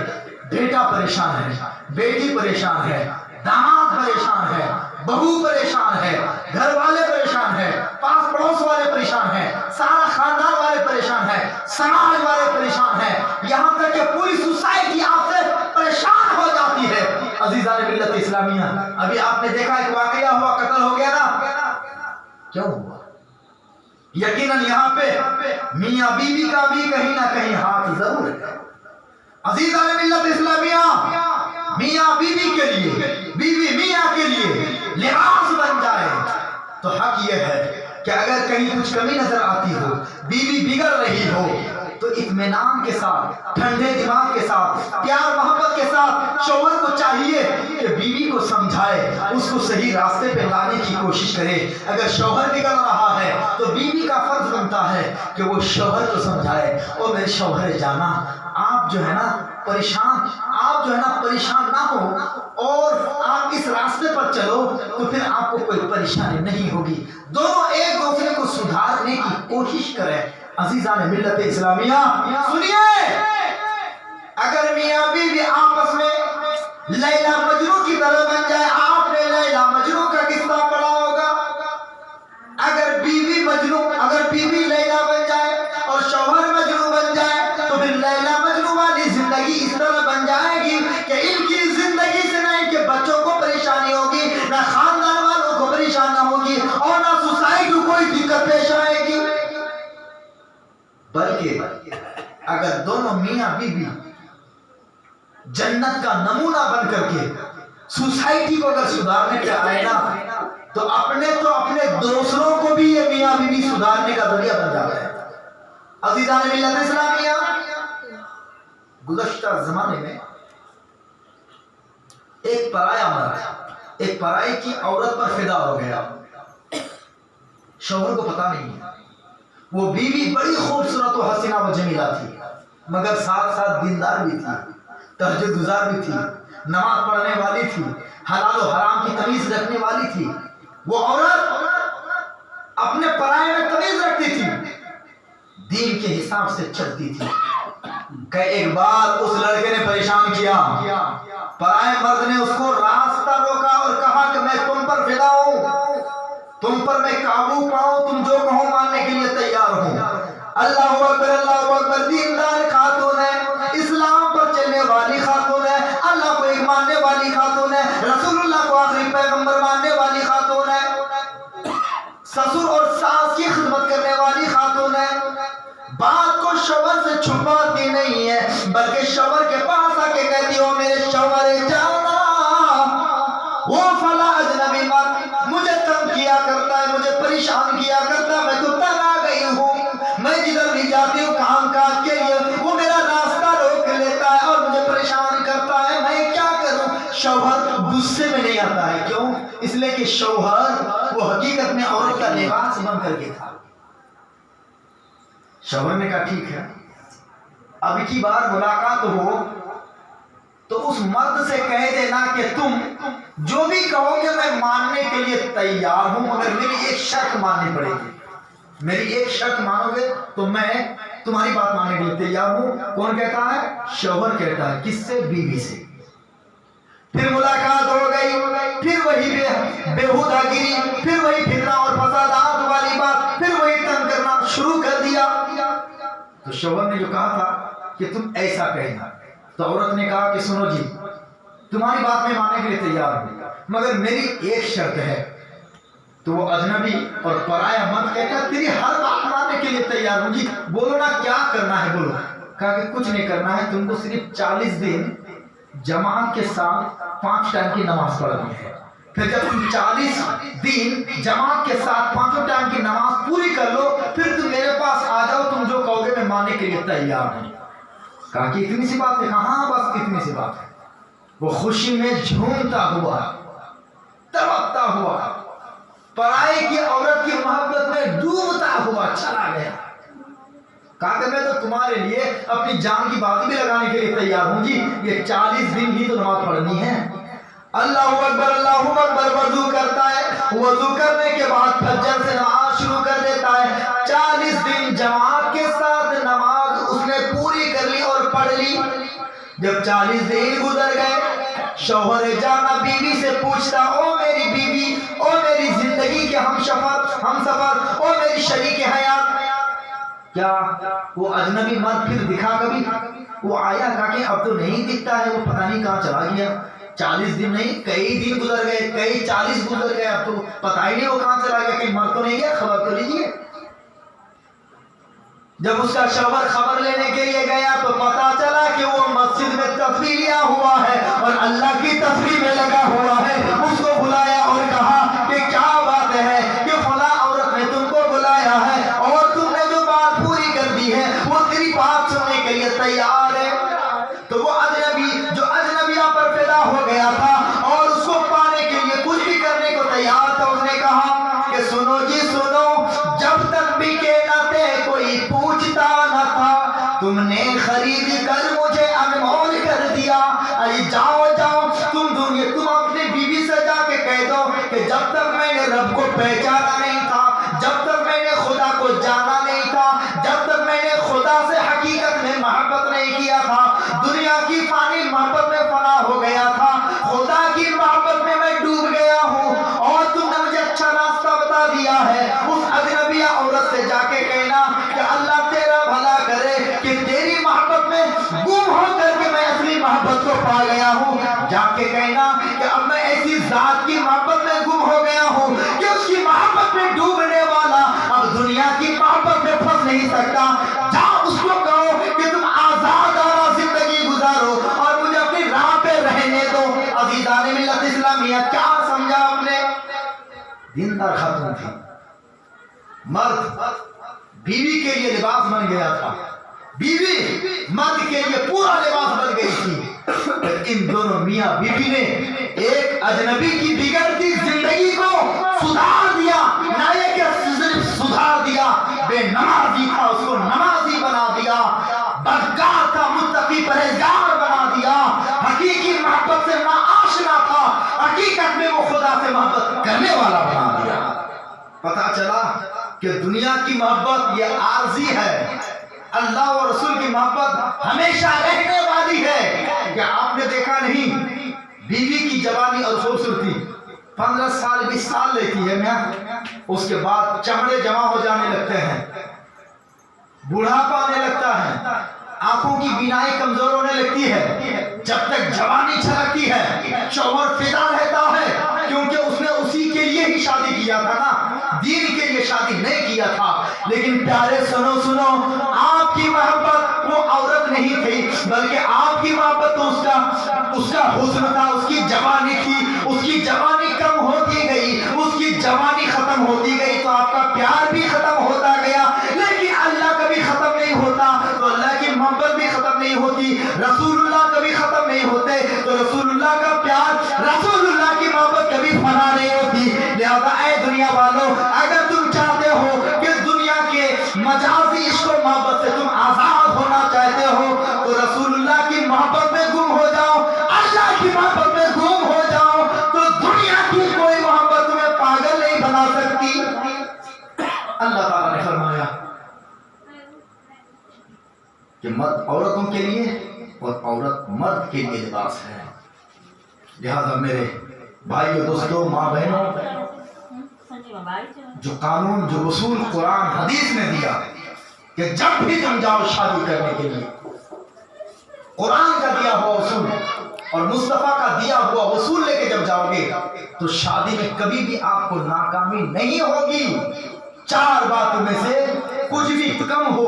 [SPEAKER 1] بیٹا پریشان ہے, بیٹی پریشان ہے, داماد پریشان ہے, بہو پریشان ہے, گھر والے پریشان ہے, پاس پڑوس والے پریشان ہے, سارا خاندان والے پریشان ہے, سماج والے پریشان ہے, یہاں تک کہ پوری سوسائٹی آپ سے پریشان ہو جاتی ہے. عزیزان ملت اسلامیہ, ابھی آپ نے دیکھا ایک واقعہ ہوا, قتل ہو گیا نا, کیوں ہوا؟ یقیناً یہاں پہ میاں بیوی کا بھی کہیں نہ کہیں ہاتھ ضرور ہے. عزیزان ملت اسلامیہ, میاں بیوی کے لیے, بیوی میاں کے لیے لباس بن جائے تو حق یہ ہے کہ اگر کہیں کچھ کمی نظر آتی ہو, بیوی بگڑ رہی ہو, تو اطمینان کے ساتھ, ٹھنڈے دماغ کے ساتھ, پیار محبت کے ساتھ شوہر کو چاہیے کہ بیوی کو سمجھائے, اس کو صحیح راستے پہ لانے کی کوشش کرے. اگر شوہر بگڑ رہا ہے تو بیوی کا فرض بنتا ہے کہ وہ شوہر کو سمجھائے, اور میرے شوہر جانا آپ جو ہے نا پریشان نہ ہو اور آپ اس راستے پر چلو تو پھر آپ کو کوئی پریشانی نہیں ہوگی. دونوں ایک دوسرے کو سدھارنے کی کوشش کریں. عزیزان ملت اسلامیہ سنیے, اگر میاں بیوی آپس میں لیلا مجنوں کی طرح بن جائے, آپ نے لیلا مجنوں کا قصہ پڑھا ہوگا. اگر بیوی لیلا بن جائے اور شوہر مجنوں بن جائے تو پھر لیلا مجنوں والی زندگی اس طرح بن جائے گی کہ ان کی زندگی سے نہ ان کے بچوں کو پریشانی ہوگی, نہ خاندان والوں کو پریشانی ہوگی, اور نہ سوسائٹی کو کوئی دقت پیش آئے گی. بلکہ اگر دونوں میاں بیوی جنت کا نمونہ بن کر کے سوسائٹی کو اگر سدھارنے پہ آئے نا, تو اپنے دوسروں کو بھی یہ میاں بیوی سدھارنے کا ذریعہ بن جاتا ہے. عزیزان ملت اسلامیہ, گزشتہ زمانے میں ایک پرایا مرد ایک پرائی کی عورت پر فدا ہو گیا. شوہر کو پتا نہیں, وہ بیوی بڑی خوبصورت و حسینہ و جمیلہ تھی, مگر ساتھ ساتھ دیندار بھی تھی, تہجد گزار بھی تھی, نماز پڑھنے والی تھی, حلال و حرام کی تمیز رکھنے والی تھی. وہ عورت اپنے پرائے میں تمیز رکھتی تھی, دین کے حساب سے چلتی تھی. کہ ایک بار اس لڑکے نے پریشان کیا, پرائے مرد نے اس کو راستہ روکا اور کہا کہ میں تم پر فدا ہوں, تم پر میں قابو پاؤں, تم جو کہو ماننے کے لیے تیار ہوں. اللہ اکبر, دیندار خاتون ہے, اسلام پر چلنے والی خاتون ہے, اللہ کو ایک ماننے والی خاتون ہے, رسول اللہ کو آخری پیغمبر ماننے والی خاتون ہے, سسر اور ساس کی خدمت کرنے والی خاتون ہے. بات کو شوہر سے چھپاتی نہیں ہے, بلکہ شوہر کے پاس آ کے کہتی ہو میرے شوہر جانا, وہ فلا اجنبی مرد مجھے تنگ کیا کرتا ہے, مجھے پریشان کیا کرتا ہے, میں تو تنگ آ گئی ہوں, میں جدھر بھی جاتی ہوں کام کاج کے لیے وہ میرا راستہ روک لیتا ہے اور مجھے پریشان کرتا ہے, میں کیا کروں. شوہر غصے میں نہیں آتا ہے, کیوں؟ اس لیے کہ شوہر وہ حقیقت میں عورت کا لباس بن کر کے تھا. شوہر نے کہا ٹھیک ہے, اب کی بار ملاقات ہو تو اس مرد سے کہہ دینا کہ تم جو بھی کہو گے میں ماننے کے لیے تیار ہوں, مگر میری ایک شرط ماننی پڑے گی. میری ایک شرط مانو گے تو میں تمہاری بات ماننے کے لیے تیار ہوں. کون کہتا ہے؟ شوہر کہتا ہے. کس سے؟ بیوی سے. پھر ملاقات ہو گئی, پھر وہی بےہودہ گیری, پھر وہی فتنہ اور فسادات والی بات, پھر وہی تنگ کرنا شروع کر دیا. تو شوہر نے جو کہا تھا کہ تم ایسا کہنا, تو عورت نے کہا کہ سنو جی, تمہاری بات میں ماننے کے لیے تیار ہوں, مگر میری ایک شرط ہے. تو وہ اجنبی اور پرایا مرد کہتا ہے تیری ہر بات ماننے کے لیے تیار ہوں جی, بولو نا کیا کرنا ہے بولو. کہا کہ کچھ نہیں کرنا ہے, تم کو صرف 40 دن جماعت کے ساتھ 5 ٹائم کی نماز پڑھنی ہے. پھر جب تم 40 دن جماعت کے ساتھ 5 ٹائم کی نماز پوری کر لو پھر تم میرے پاس آ جاؤ, تم جو کہو گے میں ماننے کے لیے تیار ہوں. کہا کہ اتنی سی بات ہے؟ ہاں بس اتنی سی بات ہے. وہ خوشی میں جھومتا ہوا, تڑپتا ہوا, پرائی کی عورت کی محبت میں ڈوبتا ہوا چلا گیا. کہا کہ میں تو تمہارے لیے اپنی جان کی بازی بھی لگانے کے لیے تیار ہوں جی, یہ 40 دن ہی تو نماز پڑھنی ہے. اللہ اکبر وضو کرتا ہے, وضو کرنے کے بعد فجر سے نماز شروع کر دیتا ہے. 40 دن جماعت کے ساتھ نماز اس نے پوری کر لی اور پڑھ لی. جب 40 دن گزر گئے, شوہر جانا بیوی سے پوچھتا, او میری بیوی, او میری زندگی کے ہم سفر, او میری شریک حیات, کیا وہ اجنبی مرد پھر دکھا کبھی؟ وہ آیا کہا کہ اب تو نہیں دکھتا ہے, وہ پتہ نہیں کہاں چلا گیا. 40 دن نہیں, کئی دن گزر گئے, کئی 40 گزر گئے, اب تو پتہ ہی نہیں وہ کہاں چلا گیا. کہیں مر تو نہیں گیا, خبر تو لیجیے. جب اس کا شوہر خبر لینے کے لیے گیا تو پتا چلا کہ وہ مسجد میں تسبیح لیا ہوا ہے اور اللہ کی تسبیح میں لگا ہوا ہے. اس کو بلایا اور کہا کہ کیا بات ہے کہ فلاں عورت نے تم کو بلایا ہے اور تم نے جو بات پوری کر دی ہے وہ تیری بات سننے کے لیے تیار ہے. تو وہ اجنبی جو اجنبیہ پر پیدا ہو گیا تھا اور اس کو پانے کے لیے کچھ بھی کرنے کو تیار تھا, اس نے کہا کہ سنو جی سنو, جب تک بھی کے ناتے کوئی پوچھتا نہ تھا, تم نے خرید کر مجھے انمول کر دیا. ارے جاؤ جاؤ, تم اپنی بیوی سے جا کے کہہ دو کہ جب تک میں نے رب کو پہچانا نہیں تھا, جب تک میں نے خدا کو جانا نہیں تھا, جب تک میں نے خدا سے حقیقت میں محبت نہیں کیا تھا, دنیا کی فانی محبت میں فنا ہو گیا تھا, خدا کی محبت میں میں ڈوب گیا ہوں اور تم نے مجھے اچھا راستہ بتا دیا ہے. اس اجنبیہ عورت سے جا کے کہنا کہ اللہ تیرا بھلا کرے کہ تیری محبت میں گم ہو کر کے میں اصلی محبت کو پا گیا ہوں. جا کے کہنا کہ اب میں ایسی ذات کی محبت میں گم ہو گیا ہوں کہ اس کی محبت میں ڈوبنے والا اب دنیا کی محبت میں پھنس نہیں سکتا. جا اس کو کہو کہ تم آزادانہ زندگی گزارو اور مجھے اپنی راہ پہ رہنے دو. عزیزان ملت اسلامیہ, کیا سمجھا آپ نے؟ دیندار خاتون تھی, مرد بیوی کے لیے لباس بن گیا تھا, بیوی مرد کے لیے پورا لباس بن گئی تھی. ان دونوں میاں بیوی نے ایک اجنبی کی بگڑتی زندگی کو سدھار دیا. نہ یہ کہ صرف سدھار دیا, بے نمازی تھا اس کو نمازی بنا دیا, بدکار تھا متقی پرہیزگار بنا دیا, حقیقی محبت سے ناآشنا تھا, حقیقت میں وہ خدا سے محبت کرنے والا بنا دیا. پتا چلا کہ دنیا کی محبت یہ عارضی ہے, اللہ اور رسول کی محبت ہمیشہ رہنے والی ہے. کیا آپ نے دیکھا نہیں, بیوی کی جوانی اور خوبصورتی 15 سال 20 سال لیتی ہے میاں, اس کے بعد چمڑے جمع ہو جانے لگتے ہیں, بوڑھاپا آنے لگتا ہے, آنکھوں کی بینائی کمزور ہونے لگتی ہے. جب تک جوانی چھلکتی ہے شوہر فدا رہتا ہے, کیونکہ اس نے اسی کے لیے ہی شادی کیا تھا نا, دین کے لیے شادی نہیں کیا تھا. لیکن پیارے سنو سنو, آپ کی محبت وہ عورت نہیں تھی بلکہ آپ کی محبت تو اس کا حسن تھا, اس کی جوانی تھی. اس کی جوانی کم ہوتی گئی, اس کی جوانی ختم ہوتی گئی تو آپ کا پیار بھی ختم ہوتا گیا. لیکن اللہ کبھی ختم نہیں ہوتا تو اللہ کی محبت بھی ختم نہیں ہوتی, رسول اللہ کبھی ختم نہیں ہوتے تو رسول اللہ کا پیار, رسول اللہ کی محبت کبھی فنا نہیں ہوتی. لہذا اے دنیا والوں, اگر تم چاہتے ہو کہ دنیا کے مجازی عشق و محبت سے تم آزاد ہونا چاہتے ہو تو رسول اللہ کی محبت میں گم ہو جاؤ, اللہ کی محبت میں گم ہو جاؤ, تو دنیا کی کوئی محبت تمہیں پاگل نہیں بنا سکتی. اللہ تعالیٰ نے فرمایا کہ مرد عورتوں کے لیے اور عورت مرد کے لیے لباس ہے. لہذا میرے بھائیو دوستو ماں بہنوں, جو قانون جو اصول قرآن حدیث نے دیا کہ جب بھی تم جاؤ شادی کرنے کے لیے, قرآن کا دیا ہوا اصول اور مصطفیٰ کا دیا ہوا اصول لے کے جب جاؤ گے تو شادی میں کبھی بھی آپ کو ناکامی نہیں ہوگی. 4 باتوں میں سے کچھ بھی کم ہو